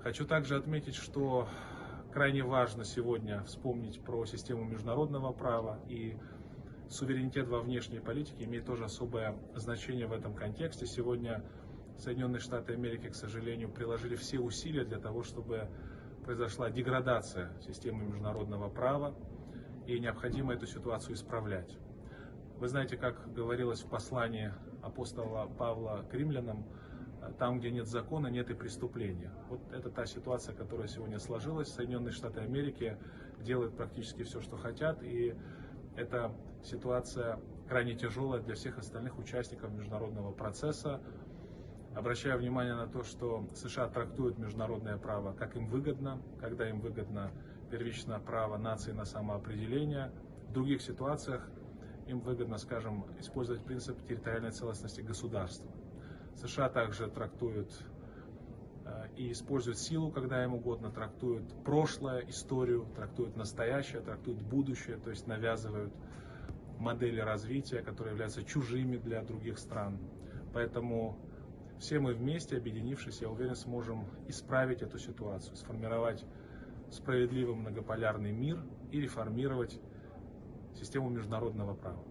Хочу также отметить, что крайне важно сегодня вспомнить про систему международного права, и суверенитет во внешней политике имеет тоже особое значение в этом контексте. Сегодня Соединенные Штаты Америки, к сожалению, приложили все усилия для того, чтобы произошла деградация системы международного права, и необходимо эту ситуацию исправлять. Вы знаете, как говорилось в послании апостола Павла к римлянам, там, где нет закона, нет и преступления. Вот это та ситуация, которая сегодня сложилась. Соединенные Штаты Америки делают практически все, что хотят, и эта ситуация крайне тяжелая для всех остальных участников международного процесса. Обращаю внимание на то, что США трактуют международное право, как им выгодно, когда им выгодно первично право нации на самоопределение. В других ситуациях им выгодно, скажем, использовать принцип территориальной целостности государства. США также трактуют и используют силу, когда им угодно, трактуют прошлое, историю, трактуют настоящее, трактуют будущее, то есть навязывают модели развития, которые являются чужими для других стран. Поэтому все мы вместе, объединившись, я уверен, сможем исправить эту ситуацию, сформировать справедливый многополярный мир и реформировать систему международного права.